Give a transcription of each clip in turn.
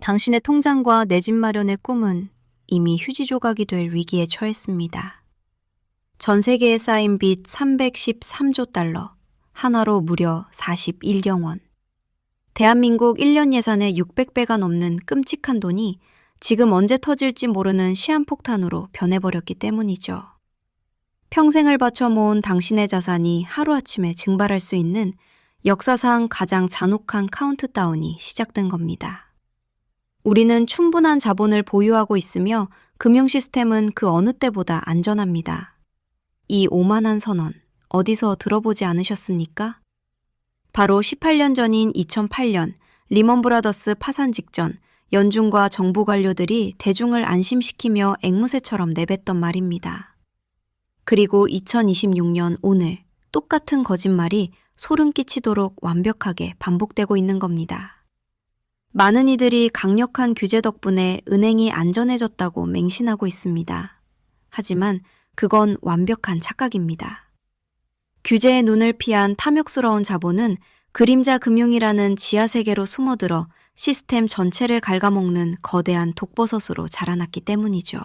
당신의 통장과 내 집 마련의 꿈은 이미 휴지 조각이 될 위기에 처했습니다. 전 세계에 쌓인 빚 313조 달러, 한화로 무려 41경 원. 대한민국 1년 예산의 600배가 넘는 끔찍한 돈이 지금 언제 터질지 모르는 시한폭탄으로 변해버렸기 때문이죠. 평생을 바쳐 모은 당신의 자산이 하루아침에 증발할 수 있는 역사상 가장 잔혹한 카운트다운이 시작된 겁니다. 우리는 충분한 자본을 보유하고 있으며 금융 시스템은 그 어느 때보다 안전합니다. 이 오만한 선언, 어디서 들어보지 않으셨습니까? 바로 18년 전인 2008년 리먼 브라더스 파산 직전 연준과 정부 관료들이 대중을 안심시키며 앵무새처럼 내뱉던 말입니다. 그리고 2026년 오늘 똑같은 거짓말이 소름 끼치도록 완벽하게 반복되고 있는 겁니다. 많은 이들이 강력한 규제 덕분에 은행이 안전해졌다고 맹신하고 있습니다. 하지만 그건 완벽한 착각입니다. 규제의 눈을 피한 탐욕스러운 자본은 그림자 금융이라는 지하세계로 숨어들어 시스템 전체를 갉아먹는 거대한 독버섯으로 자라났기 때문이죠.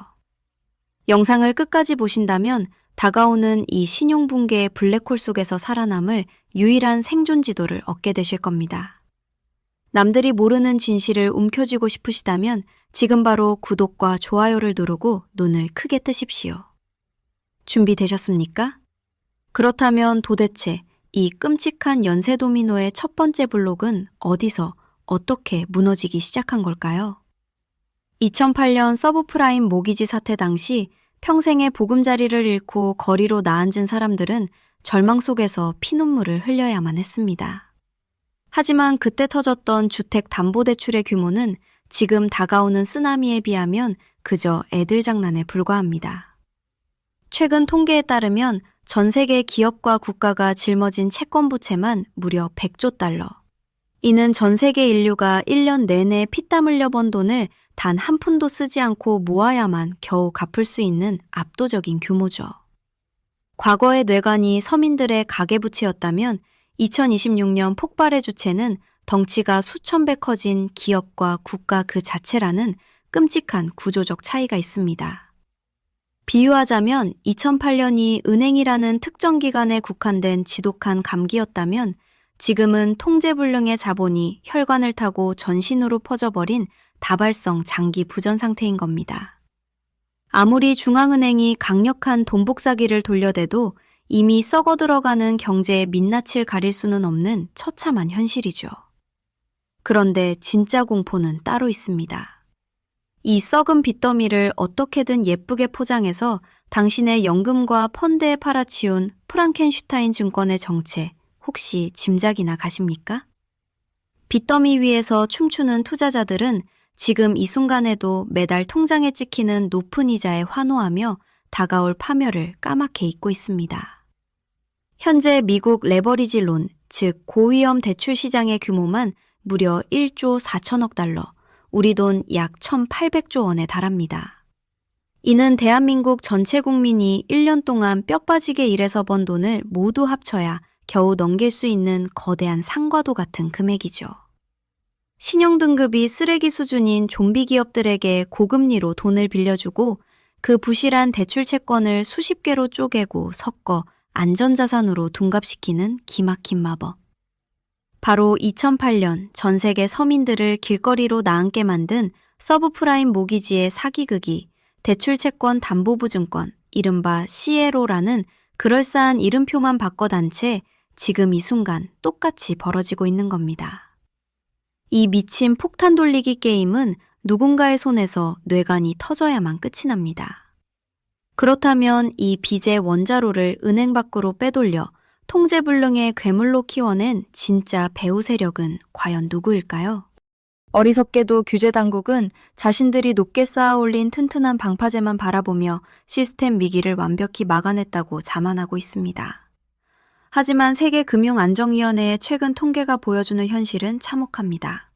영상을 끝까지 보신다면 다가오는 이 신용붕괴의 블랙홀 속에서 살아남을 유일한 생존 지도를 얻게 되실 겁니다. 남들이 모르는 진실을 움켜쥐고 싶으시다면 지금 바로 구독과 좋아요를 누르고 눈을 크게 뜨십시오. 준비되셨습니까? 그렇다면 도대체 이 끔찍한 연쇄 도미노의 첫 번째 블록은 어디서 어떻게 무너지기 시작한 걸까요? 2008년 서브프라임 모기지 사태 당시 평생의 보금자리를 잃고 거리로 나앉은 사람들은 절망 속에서 피눈물을 흘려야만 했습니다. 하지만 그때 터졌던 주택담보대출의 규모는 지금 다가오는 쓰나미에 비하면 그저 애들 장난에 불과합니다. 최근 통계에 따르면 전 세계 기업과 국가가 짊어진 채권 부채만 무려 100조 달러. 이는 전 세계 인류가 1년 내내 피땀 흘려 번 돈을 단 한 푼도 쓰지 않고 모아야만 겨우 갚을 수 있는 압도적인 규모죠. 과거의 뇌관이 서민들의 가계부채였다면 2026년 폭발의 주체는 덩치가 수천 배 커진 기업과 국가 그 자체라는 끔찍한 구조적 차이가 있습니다. 비유하자면 2008년이 은행이라는 특정 기관에 국한된 지독한 감기였다면 지금은 통제불능의 자본이 혈관을 타고 전신으로 퍼져버린 다발성 장기 부전 상태인 겁니다. 아무리 중앙은행이 강력한 돈 복사기를 돌려대도 이미 썩어 들어가는 경제의 민낯을 가릴 수는 없는 처참한 현실이죠. 그런데 진짜 공포는 따로 있습니다. 이 썩은 빚더미를 어떻게든 예쁘게 포장해서 당신의 연금과 펀드에 팔아치운 프랑켄슈타인 증권의 정체 혹시 짐작이나 가십니까? 빚더미 위에서 춤추는 투자자들은 지금 이 순간에도 매달 통장에 찍히는 높은 이자에 환호하며 다가올 파멸을 까맣게 잊고 있습니다. 현재 미국 레버리지 론, 즉 고위험 대출 시장의 규모만 무려 1조 4천억 달러, 우리 돈 약 1,800조 원에 달합니다. 이는 대한민국 전체 국민이 1년 동안 뼈 빠지게 일해서 번 돈을 모두 합쳐야 겨우 넘길 수 있는 거대한 상과도 같은 금액이죠. 신용등급이 쓰레기 수준인 좀비 기업들에게 고금리로 돈을 빌려주고 그 부실한 대출 채권을 수십 개로 쪼개고 섞어 안전자산으로 둔갑시키는 기막힌 마법. 바로 2008년 전 세계 서민들을 길거리로 나앉게 만든 서브프라임 모기지의 사기극이 대출채권 담보부증권, 이른바 CLO라는 그럴싸한 이름표만 바꿔단 채 지금 이 순간 똑같이 벌어지고 있는 겁니다. 이 미친 폭탄 돌리기 게임은 누군가의 손에서 뇌관이 터져야만 끝이 납니다. 그렇다면 이 빚의 원자로를 은행 밖으로 빼돌려 통제불능의 괴물로 키워낸 진짜 배후 세력은 과연 누구일까요? 어리석게도 규제 당국은 자신들이 높게 쌓아올린 튼튼한 방파제만 바라보며 시스템 위기를 완벽히 막아냈다고 자만하고 있습니다. 하지만 세계금융안정위원회의 최근 통계가 보여주는 현실은 참혹합니다.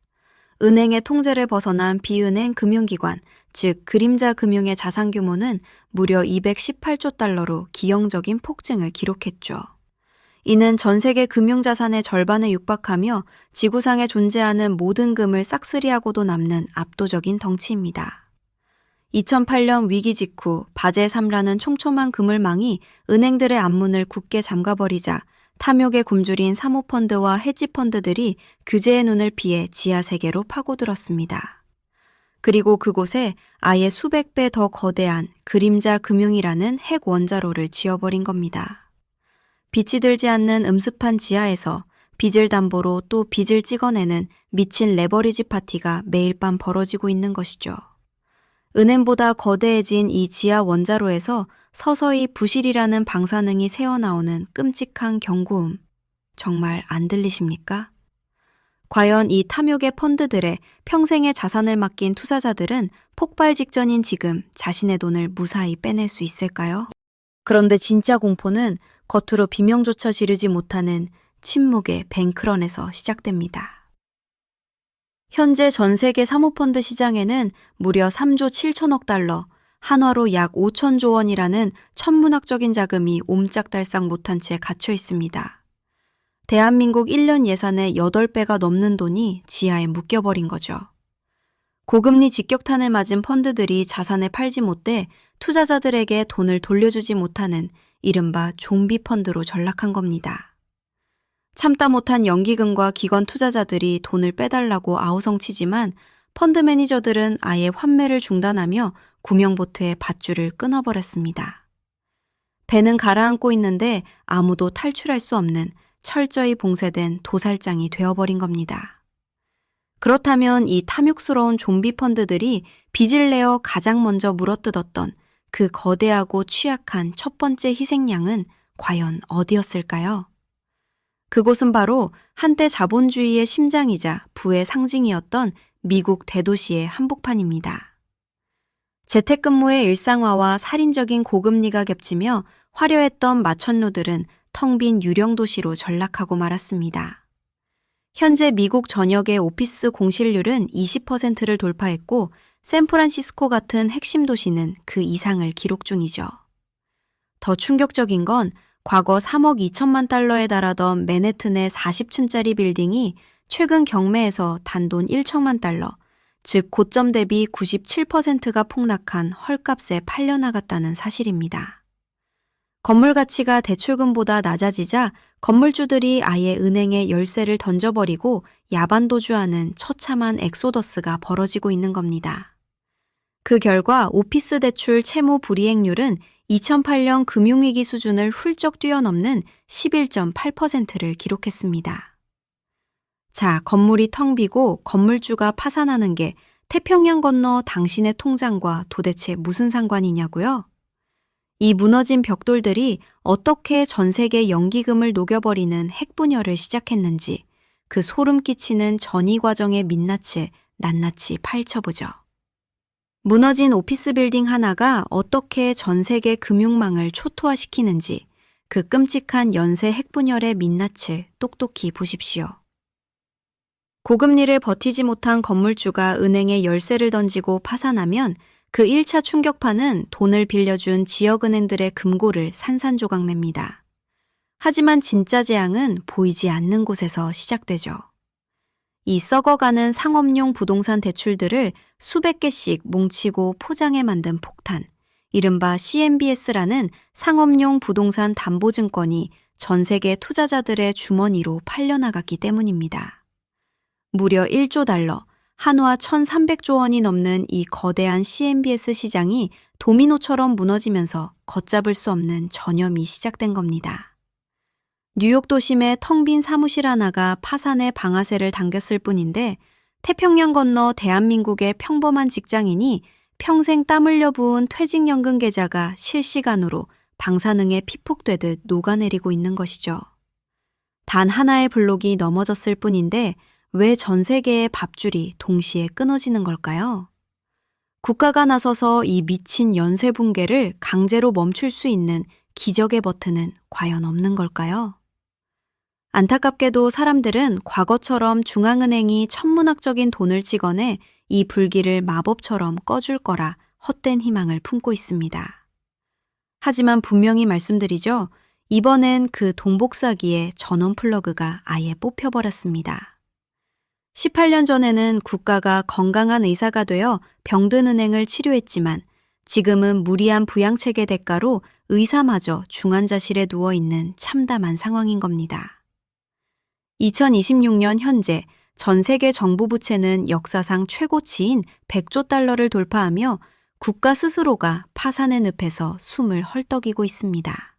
은행의 통제를 벗어난 비은행 금융기관, 즉 그림자 금융의 자산 규모는 무려 218조 달러로 기형적인 폭증을 기록했죠. 이는 전 세계 금융자산의 절반에 육박하며 지구상에 존재하는 모든 금을 싹쓸이하고도 남는 압도적인 덩치입니다. 2008년 위기 직후 바젤 3라는 촘촘한 그물망이 은행들의 앞문을 굳게 잠가버리자 탐욕에 굶주린 사모펀드와 헤지펀드들이 규제의 눈을 피해 지하 세계로 파고들었습니다. 그리고 그곳에 아예 수백 배 더 거대한 그림자 금융이라는 핵 원자로를 지어버린 겁니다. 빛이 들지 않는 음습한 지하에서 빚을 담보로 또 빚을 찍어내는 미친 레버리지 파티가 매일 밤 벌어지고 있는 것이죠. 은행보다 거대해진 이 지하 원자로에서 서서히 부실이라는 방사능이 새어나오는 끔찍한 경고음. 정말 안 들리십니까? 과연 이 탐욕의 펀드들의 평생의 자산을 맡긴 투자자들은 폭발 직전인 지금 자신의 돈을 무사히 빼낼 수 있을까요? 그런데 진짜 공포는 겉으로 비명조차 지르지 못하는 침묵의 뱅크런에서 시작됩니다. 현재 전 세계 사모펀드 시장에는 무려 3조 7천억 달러, 한화로 약 5천조 원이라는 천문학적인 자금이 옴짝달싹 못한 채 갇혀 있습니다. 대한민국 1년 예산의 8배가 넘는 돈이 지하에 묶여버린 거죠. 고금리 직격탄을 맞은 펀드들이 자산을 팔지 못해 투자자들에게 돈을 돌려주지 못하는 이른바 좀비 펀드로 전락한 겁니다. 참다 못한 연기금과 기관 투자자들이 돈을 빼달라고 아우성치지만 펀드 매니저들은 아예 환매를 중단하며 구명보트의 밧줄을 끊어버렸습니다. 배는 가라앉고 있는데 아무도 탈출할 수 없는 철저히 봉쇄된 도살장이 되어버린 겁니다. 그렇다면 이 탐욕스러운 좀비 펀드들이 빚을 내어 가장 먼저 물어뜯었던 그 거대하고 취약한 첫 번째 희생양은 과연 어디였을까요? 그곳은 바로 한때 자본주의의 심장이자 부의 상징이었던 미국 대도시의 한복판입니다. 재택근무의 일상화와 살인적인 고금리가 겹치며 화려했던 마천루들은 텅 빈 유령 도시로 전락하고 말았습니다. 현재 미국 전역의 오피스 공실률은 20%를 돌파했고 샌프란시스코 같은 핵심 도시는 그 이상을 기록 중이죠. 더 충격적인 건 과거 3억 2천만 달러에 달하던 맨해튼의 40층짜리 빌딩이 최근 경매에서 단돈 1천만 달러, 즉 고점 대비 97%가 폭락한 헐값에 팔려나갔다는 사실입니다. 건물 가치가 대출금보다 낮아지자 건물주들이 아예 은행에 열쇠를 던져버리고 야반도주하는 처참한 엑소더스가 벌어지고 있는 겁니다. 그 결과 오피스 대출 채무 불이행률은 2008년 금융위기 수준을 훌쩍 뛰어넘는 11.8%를 기록했습니다. 자, 건물이 텅 비고 건물주가 파산하는 게 태평양 건너 당신의 통장과 도대체 무슨 상관이냐고요? 이 무너진 벽돌들이 어떻게 전 세계 연기금을 녹여버리는 핵분열을 시작했는지 그 소름 끼치는 전이 과정의 민낯을 낱낱이 파헤쳐보죠. 무너진 오피스 빌딩 하나가 어떻게 전 세계 금융망을 초토화시키는지 그 끔찍한 연쇄 핵분열의 민낯을 똑똑히 보십시오. 고금리를 버티지 못한 건물주가 은행에 열쇠를 던지고 파산하면 그 1차 충격파는 돈을 빌려준 지역은행들의 금고를 산산조각냅니다. 하지만 진짜 재앙은 보이지 않는 곳에서 시작되죠. 이 썩어가는 상업용 부동산 대출들을 수백 개씩 뭉치고 포장해 만든 폭탄, 이른바 CMBS라는 상업용 부동산 담보증권이 전 세계 투자자들의 주머니로 팔려나갔기 때문입니다. 무려 1조 달러, 한화 1,300조 원이 넘는 이 거대한 CMBS 시장이 도미노처럼 무너지면서 걷잡을 수 없는 전염이 시작된 겁니다. 뉴욕 도심의 텅 빈 사무실 하나가 파산의 방아쇠를 당겼을 뿐인데 태평양 건너 대한민국의 평범한 직장인이 평생 땀 흘려 부은 퇴직연금 계좌가 실시간으로 방사능에 피폭되듯 녹아내리고 있는 것이죠. 단 하나의 블록이 넘어졌을 뿐인데 왜 전 세계의 밥줄이 동시에 끊어지는 걸까요? 국가가 나서서 이 미친 연쇄 붕괴를 강제로 멈출 수 있는 기적의 버튼은 과연 없는 걸까요? 안타깝게도 사람들은 과거처럼 중앙은행이 천문학적인 돈을 찍어내 이 불길을 마법처럼 꺼줄 거라 헛된 희망을 품고 있습니다. 하지만 분명히 말씀드리죠. 이번엔 그 동복사기의 전원 플러그가 아예 뽑혀버렸습니다. 18년 전에는 국가가 건강한 의사가 되어 병든 은행을 치료했지만 지금은 무리한 부양책의 대가로 의사마저 중환자실에 누워있는 참담한 상황인 겁니다. 2026년 현재 전 세계 정부 부채는 역사상 최고치인 100조 달러를 돌파하며 국가 스스로가 파산의 늪에서 숨을 헐떡이고 있습니다.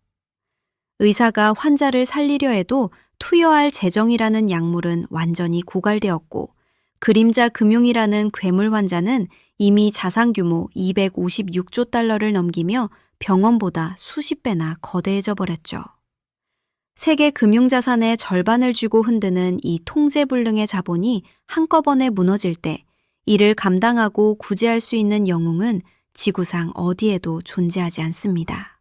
의사가 환자를 살리려 해도 투여할 재정이라는 약물은 완전히 고갈되었고 그림자 금융이라는 괴물 환자는 이미 자산 규모 256조 달러를 넘기며 병원보다 수십 배나 거대해져 버렸죠. 세계 금융자산의 절반을 쥐고 흔드는 이 통제불능의 자본이 한꺼번에 무너질 때 이를 감당하고 구제할 수 있는 영웅은 지구상 어디에도 존재하지 않습니다.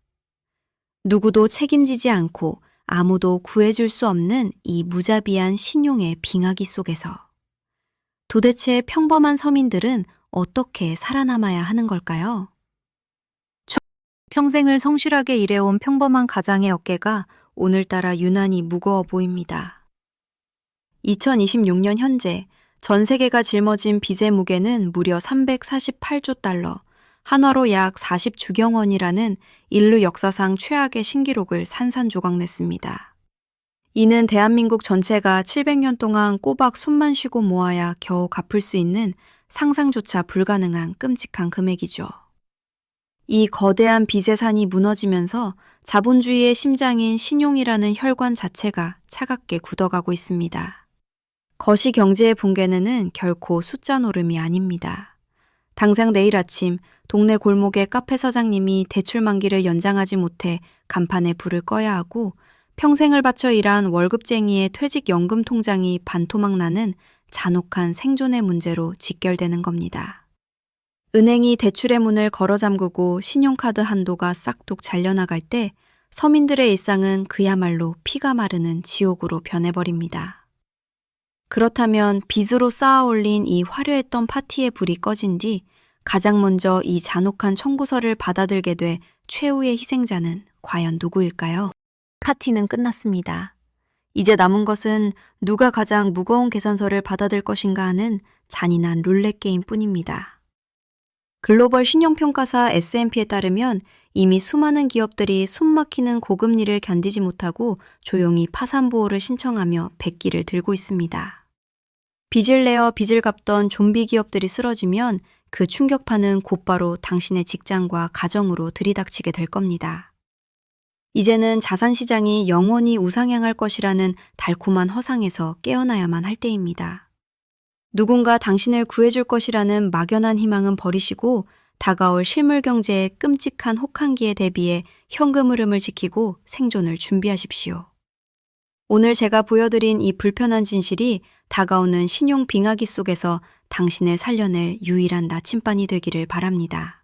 누구도 책임지지 않고 아무도 구해줄 수 없는 이 무자비한 신용의 빙하기 속에서 도대체 평범한 서민들은 어떻게 살아남아야 하는 걸까요? 평생을 성실하게 일해온 평범한 가장의 어깨가 오늘따라 유난히 무거워 보입니다. 2026년 현재 전 세계가 짊어진 빚의 무게는 무려 348조 달러, 한화로 약 40주경 원이라는 인류 역사상 최악의 신기록을 산산조각냈습니다. 이는 대한민국 전체가 700년 동안 꼬박 숨만 쉬고 모아야 겨우 갚을 수 있는 상상조차 불가능한 끔찍한 금액이죠. 이 거대한 빚의 산이 무너지면서 자본주의의 심장인 신용이라는 혈관 자체가 차갑게 굳어가고 있습니다. 거시경제의 붕괴는 결코 숫자 노름이 아닙니다. 당장 내일 아침 동네 골목의 카페 사장님이 대출 만기를 연장하지 못해 간판에 불을 꺼야 하고 평생을 바쳐 일한 월급쟁이의 퇴직연금 통장이 반토막 나는 잔혹한 생존의 문제로 직결되는 겁니다. 은행이 대출의 문을 걸어 잠그고 신용카드 한도가 싹둑 잘려나갈 때 서민들의 일상은 그야말로 피가 마르는 지옥으로 변해버립니다. 그렇다면 빚으로 쌓아 올린 이 화려했던 파티의 불이 꺼진 뒤 가장 먼저 이 잔혹한 청구서를 받아들게 돼 최후의 희생자는 과연 누구일까요? 파티는 끝났습니다. 이제 남은 것은 누가 가장 무거운 계산서를 받아들 것인가 하는 잔인한 룰렛 게임 뿐입니다. 글로벌 신용평가사 S&P에 따르면 이미 수많은 기업들이 숨막히는 고금리를 견디지 못하고 조용히 파산보호를 신청하며 백기를 들고 있습니다. 빚을 내어 빚을 갚던 좀비 기업들이 쓰러지면 그 충격파는 곧바로 당신의 직장과 가정으로 들이닥치게 될 겁니다. 이제는 자산시장이 영원히 우상향할 것이라는 달콤한 허상에서 깨어나야만 할 때입니다. 누군가 당신을 구해줄 것이라는 막연한 희망은 버리시고 다가올 실물 경제의 끔찍한 혹한기에 대비해 현금 흐름을 지키고 생존을 준비하십시오. 오늘 제가 보여드린 이 불편한 진실이 다가오는 신용 빙하기 속에서 당신을 살려낼 유일한 나침반이 되기를 바랍니다.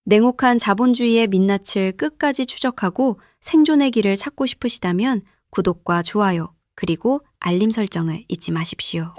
냉혹한 자본주의의 민낯을 끝까지 추적하고 생존의 길을 찾고 싶으시다면 구독과 좋아요 그리고 알림 설정을 잊지 마십시오.